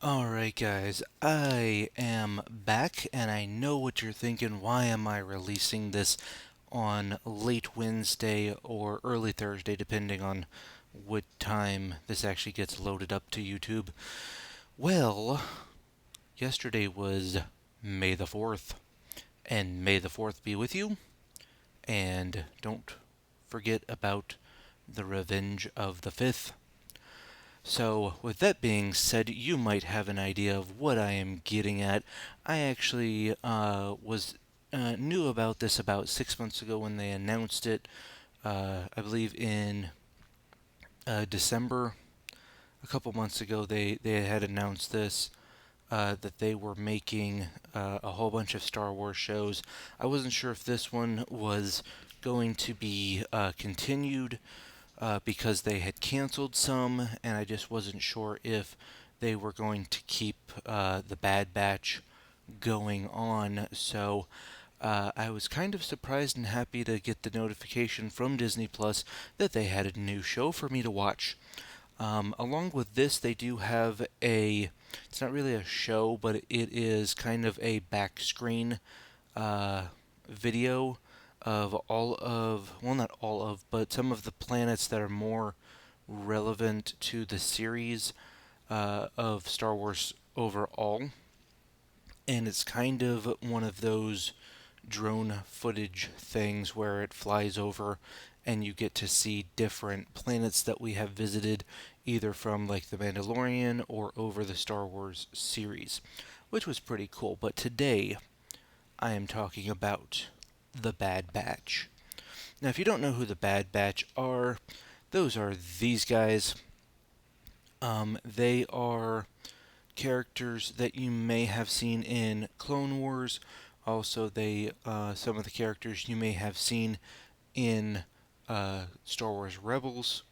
Alright guys, I am back and I know what you're thinking. Why am I releasing this on late Wednesday or early Thursday, depending on what time this actually gets loaded up to YouTube? Well, yesterday was May the 4th, and May the 4th be with you, and don't forget about the Revenge of the 5th. So, with that being said, you might have an idea of what I am getting at. I actually was knew about this about 6 months ago when they announced it. I believe in December, a couple months ago, they had announced this. That they were making a whole bunch of Star Wars shows. I wasn't sure if this one was going to be continued because they had canceled some, and I just wasn't sure if they were going to keep the Bad Batch going on. So I was kind of surprised and happy to get the notification from Disney Plus that they had a new show for me to watch. Along with this, they do have it's not really a show, but it is kind of a back screen video of well, not all of, but some of the planets that are more relevant to the series of Star Wars overall. And it's kind of one of those drone footage things where it flies over and you get to see different planets that we have visited either from like The Mandalorian or over the Star Wars series, which was pretty cool. But today I am talking about the Bad Batch. Now, if you don't know who the Bad Batch are, those are these guys. They are characters that you may have seen in Clone Wars. Also, some of the characters you may have seen in Star Wars Rebels,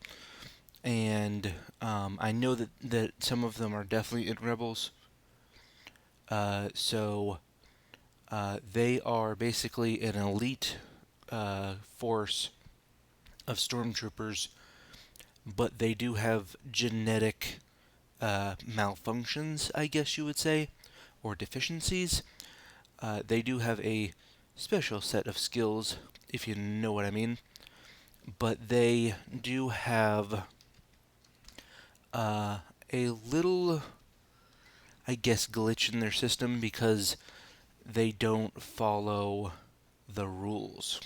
and I know that some of them are definitely in Rebels. So they are basically an elite force of stormtroopers, but they do have genetic malfunctions, I guess you would say, or deficiencies. They do have a special set of skills, if you know what I mean, but they do have a little, I guess, glitch in their system because they don't follow the rules.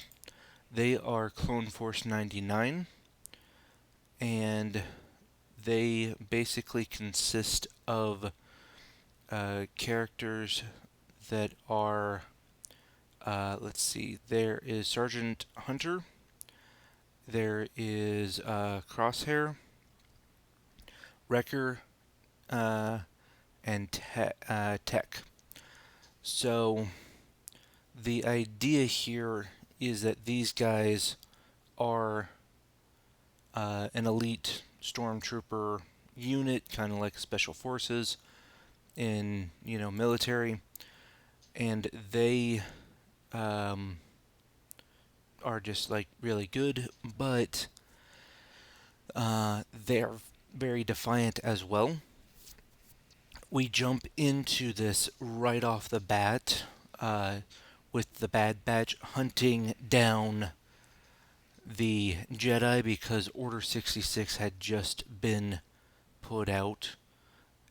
They are Clone Force 99, and they basically consist of characters that are, let's see, there is Sergeant Hunter, there is Crosshair, Wrecker, and Tech. So the idea here is that these guys are an elite stormtrooper unit, kind of like special forces in military, and they are just like really good, but they're very defiant as well. We jump into this right off the bat with the Bad Batch hunting down the Jedi because Order 66 had just been put out,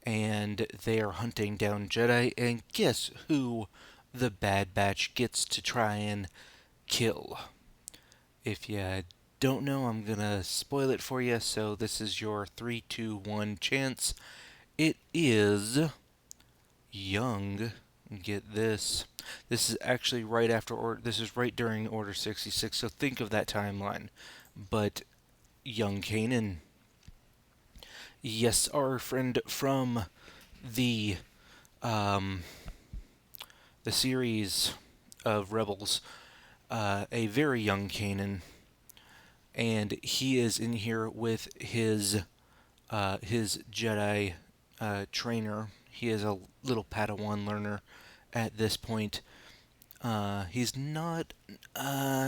and they are hunting down Jedi, and guess who the Bad Batch gets to try and kill? If you don't know, I'm gonna spoil it for you, so this is your 3, 2, 1 chance. It is young. Get this. This is actually right after Order. This is right during Order 66, so think of that timeline. But young Kanan. Yes, our friend from the um, the series of Rebels, a very young Kanan, and he is in here with his Jedi trainer. He is a little Padawan learner at this point. He's not.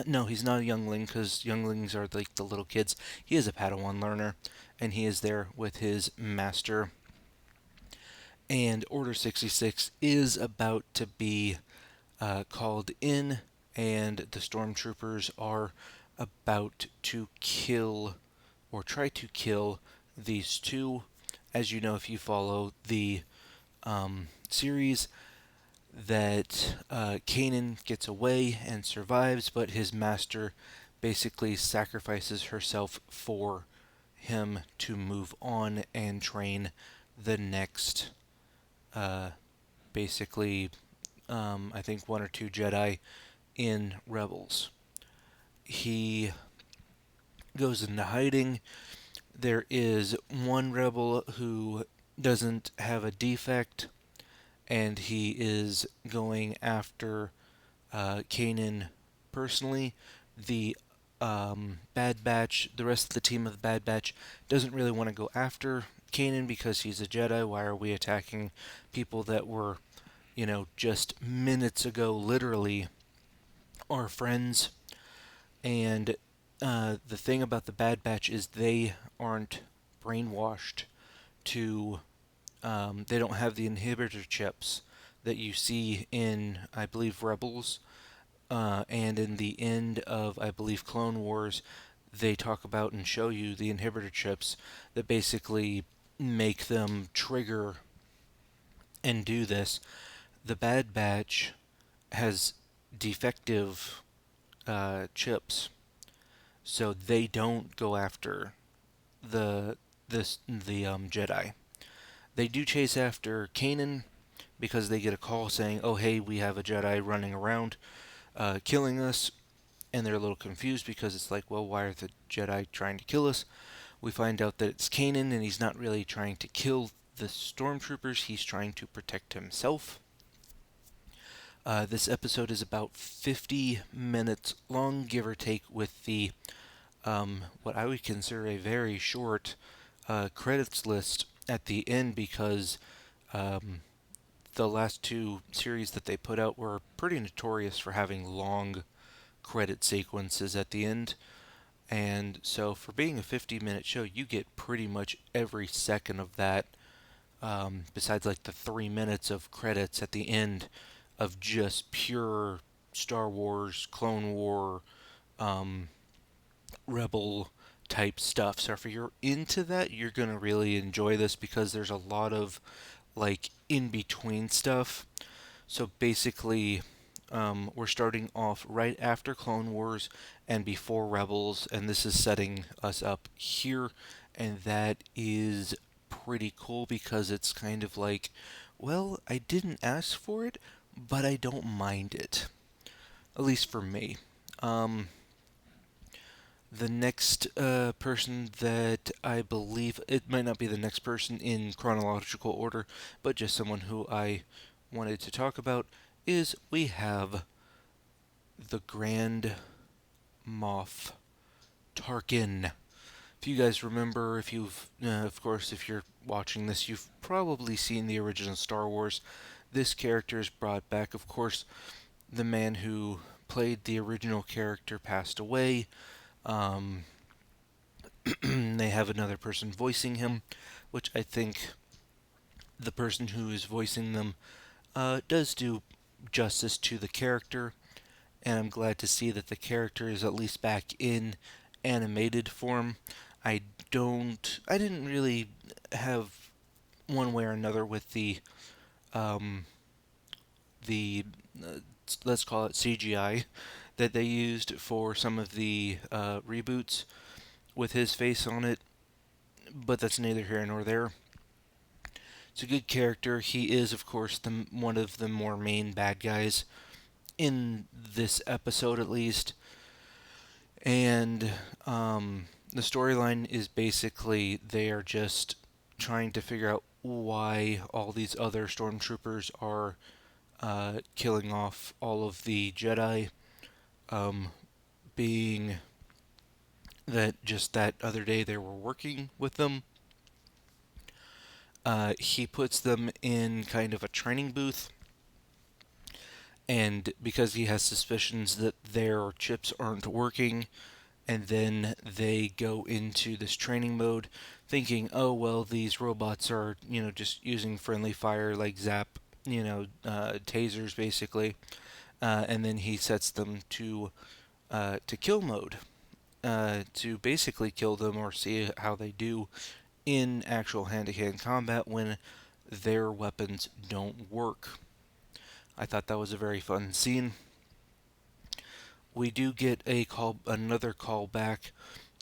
No, he's not a youngling because younglings are like the little kids. He is a Padawan learner, and he is there with his master. And Order 66 is about to be called in, and the stormtroopers are about to kill or try to kill these two. As you know, if you follow the series, that Kanan gets away and survives, but his master basically sacrifices herself for him to move on and train the next, uh, basically, I think one or two Jedi in Rebels. He goes into hiding. There is one rebel who doesn't have a defect, and he is going after Kanan personally. The Bad Batch, the rest of the team of the Bad Batch, doesn't really want to go after Kanan because he's a Jedi. Why are we attacking people that were, just minutes ago, literally, our friends? And the thing about the Bad Batch is they aren't brainwashed to. They don't have the inhibitor chips that you see in, I believe, Rebels, and in the end of, I believe, Clone Wars. They talk about and show you the inhibitor chips that basically make them trigger and do this. The Bad Batch has defective chips, so they don't go after the the Jedi. They do chase after Kanan because they get a call saying, "Oh, hey, we have a Jedi running around, killing us," and they're a little confused because it's like, "Well, why are the Jedi trying to kill us?" We find out that it's Kanan, and he's not really trying to kill the stormtroopers; he's trying to protect himself. This episode is about 50 minutes long, give or take, with the what I would consider a very short credits list at the end because um, the last two series that they put out were pretty notorious for having long credit sequences at the end. And so, for being a 50-minute show, you get pretty much every second of that, besides like the 3 minutes of credits at the end of just pure Star Wars, Clone War, um, Rebel type stuff. So, if you're into that, you're going to really enjoy this because there's a lot of like in between stuff. So basically, we're starting off right after Clone Wars and before Rebels, and this is setting us up here, and that is pretty cool because it's kind of like, well, I didn't ask for it, but I don't mind it. At least for me. Um, the next person that I believe, it might not be the next person in chronological order, but just someone who I wanted to talk about, is we have the Grand Moff Tarkin. If you guys remember, if you've, of course, if you're watching this, you've probably seen the original Star Wars. This character is brought back. Of course, the man who played the original character passed away. Um, they have another person voicing him, which I think the person who is voicing them does do justice to the character, and I'm glad to see that the character is at least back in animated form. I didn't really have one way or another with um, the let's call it CGI that they used for some of the reboots with his face on it, but that's neither here nor there. It's a good character. He is, of course, one of the more main bad guys in this episode, at least. And the storyline is basically they are just trying to figure out why all these other stormtroopers are killing off all of the Jedi. Um, being that just that other day they were working with them. He puts them in kind of a training booth, and because he has suspicions that their chips aren't working, and then they go into this training mode. thinking, oh, well, these robots are, just using friendly fire like zap, tasers basically. And then he sets them to kill mode, to basically kill them or see how they do in actual hand-to-hand combat when their weapons don't work. I thought that was a very fun scene. We do get another call back,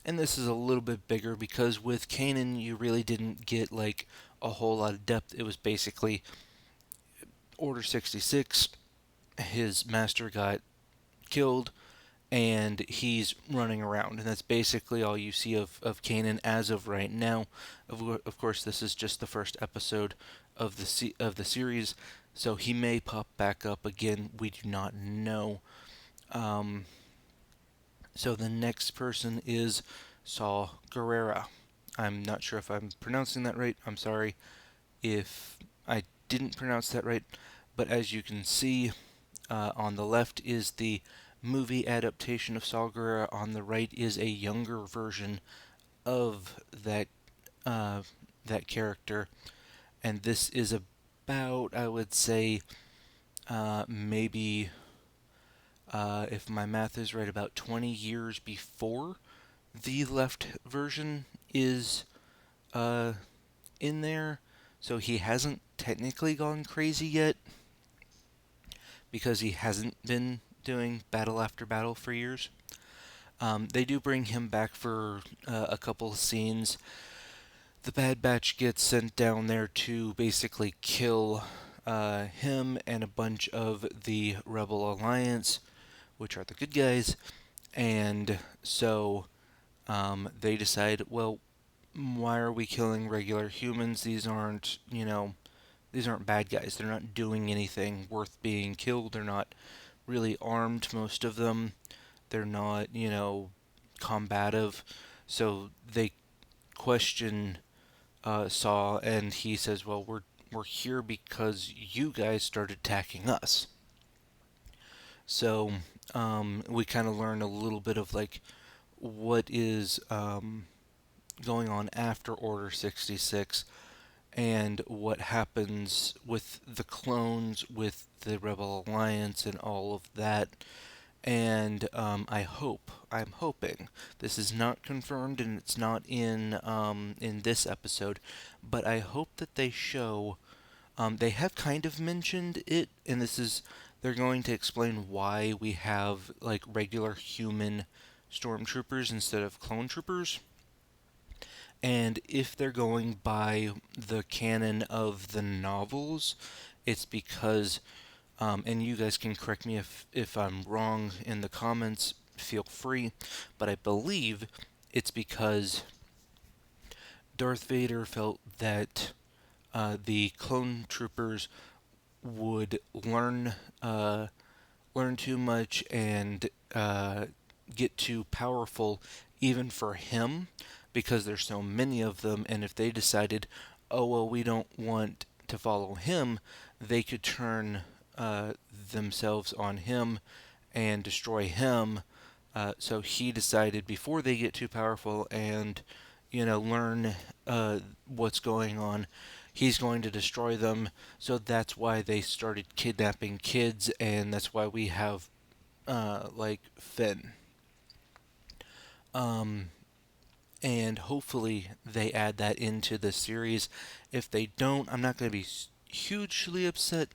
and this is a little bit bigger because with Kanan you really didn't get like a whole lot of depth. It was basically Order 66. His master got killed, and he's running around, and that's basically all you see of Kanan as of right now. Of course, this is just the first episode of the series, so he may pop back up again. We do not know. Um, so the next person is Sulguerrero. I'm not sure if I'm pronouncing that right. I'm sorry if I didn't pronounce that right, but as you can see, on the left is the movie adaptation of Saw Gerrera. On the right is a younger version of uh, that character, and this is about, I would say, maybe, if my math is right, about 20 years before the left version is uh, in there. So he hasn't technically gone crazy yet because he hasn't been doing battle after battle for years. They do bring him back for a couple of scenes. The Bad Batch gets sent down there to basically kill him and a bunch of the Rebel Alliance, which are the good guys. And so they decide, well, why are we killing regular humans? These aren't bad guys. They're not doing anything worth being killed. They're not really armed, most of them. They're not, combative. So they question Saw, and he says, "Well, we're here because you guys started attacking us." So we kind of learn a little bit of like what is going on after Order 66 and what happens with the clones, with the Rebel Alliance, and all of that. And I'm hoping, this is not confirmed and it's not in this episode, but I hope that they show. They have kind of mentioned it, and they're going to explain why we have like regular human stormtroopers instead of clone troopers. And if they're going by the canon of the novels, it's because, and you guys can correct me if I'm wrong in the comments, feel free, but I believe it's because Darth Vader felt that the clone troopers would learn too much and get too powerful even for him because there's so many of them. And if they decided, oh well, we don't want to follow him, they could turn themselves on him and destroy him. So he decided before they get too powerful and learn what's going on, he's going to destroy them. So that's why they started kidnapping kids, and that's why we have like Finn. Um, and hopefully they add that into the series. If they don't, I'm not going to be hugely upset,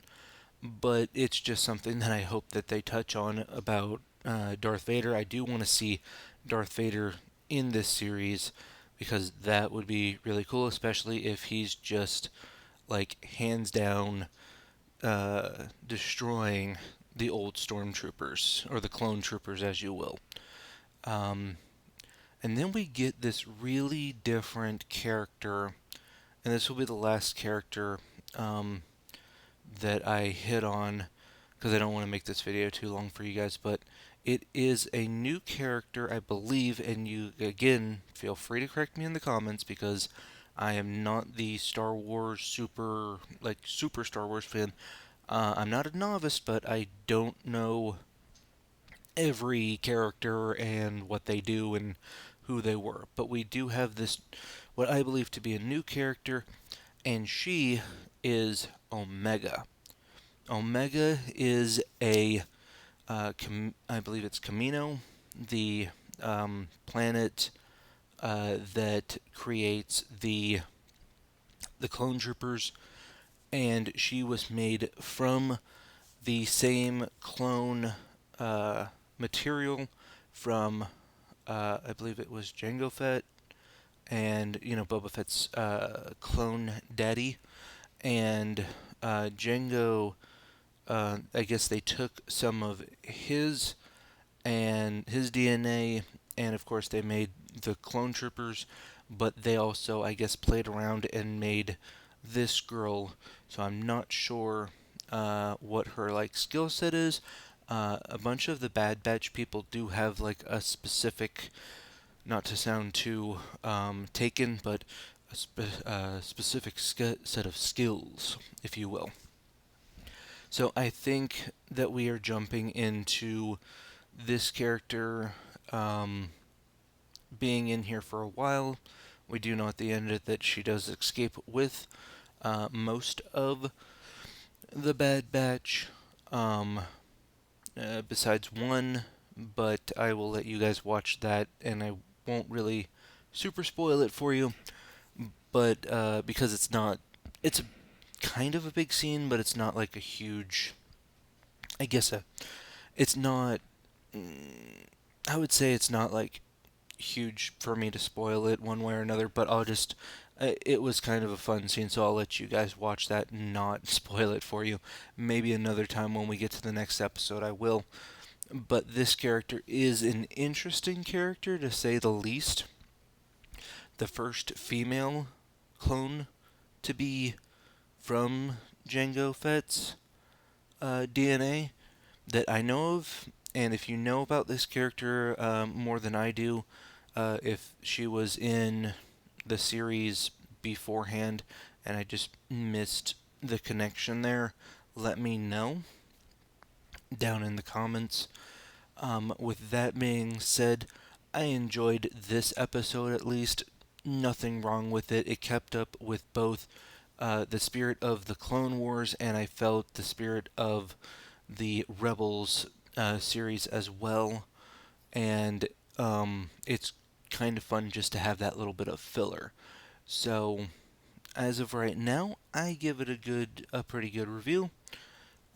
but it's just something that I hope that they touch on about Darth Vader. I do want to see Darth Vader in this series because that would be really cool, especially if he's just like hands down destroying the old stormtroopers or the clone troopers, as you will. Um, and then we get this really different character, and this will be the last character um, that I hit on because I don't want to make this video too long for you guys, but it is a new character, I believe, and you, again, feel free to correct me in the comments because I am not the Star Wars super Star Wars fan. I'm not a novice, but I don't know every character and what they do and who they were. But we do have this what I believe to be a new character, and she is Omega. Omega is I believe it's Camino, the planet that creates the clone troopers, and she was made from the same clone uh, material from I believe it was Jango Fett and Boba Fett's clone daddy, and Jango. I guess they took some of his DNA, and of course they made the clone troopers, but they also, I guess, played around and made this girl. So I'm not sure what her like skill set is. A bunch of the Bad Batch people do have like a specific, not to sound too taken, but specific set of skills, if you will. So I think that we are jumping into this character being in here for a while. We do know at the end that she does escape with most of the Bad Batch, um, besides one, but I will let you guys watch that, and I won't really super spoil it for you, but because it's a kind of a big scene, but it's not like a huge, I guess it's not, I would say it's not like huge for me to spoil it one way or another, but it was kind of a fun scene, so I'll let you guys watch that and not spoil it for you. Maybe another time when we get to the next episode, I will. But this character is an interesting character, to say the least. The first female clone to be from Jango Fett's DNA that I know of. And if you know about this character more than I do, if she was in the series beforehand and I just missed the connection there, let me know down in the comments. With that being said, I enjoyed this episode at least. Nothing wrong with it. It kept up with both the spirit of the Clone Wars, and I felt the spirit of the Rebels series as well. And it's kind of fun just to have that little bit of filler. So, as of right now, I give it a pretty good review.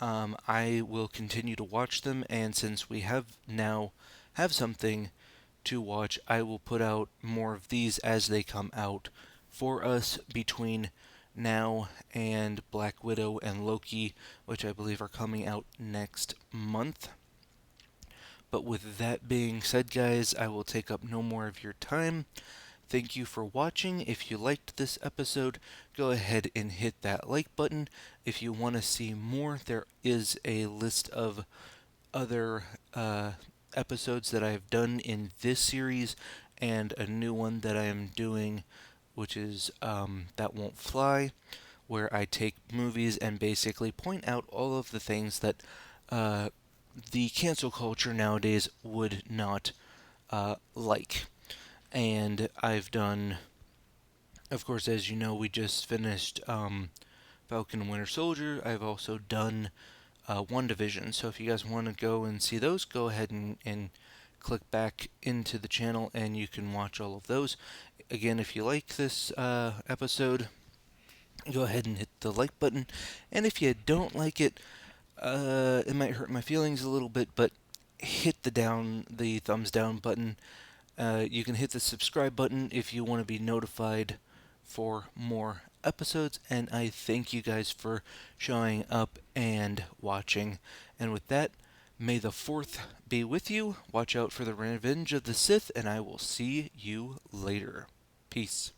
I will continue to watch them, and since we have something to watch, I will put out more of these as they come out for us between now and Black Widow and Loki, which I believe are coming out next month. But with that being said, guys, I will take up no more of your time. Thank you for watching. If you liked this episode, go ahead and hit that like button. If you want to see more, there is a list of other episodes that I have done in this series and a new one that I am doing, which is That Won't Fly, where I take movies and basically point out all of the things that the cancel culture nowadays would not like. And I've done, of course, as you know, we just finished Falcon and Winter Soldier. I've also done WandaVision. So if you guys want to go and see those, go ahead and click back into the channel and you can watch all of those. Again, if you like this episode, go ahead and hit the like button. And if you don't like it, it might hurt my feelings a little bit, but hit the thumbs down button. You can hit the subscribe button if you want to be notified for more episodes, and I thank you guys for showing up and watching. And with that, may the 4th be with you. Watch out for the Revenge of the Sith, and I will see you later. Peace.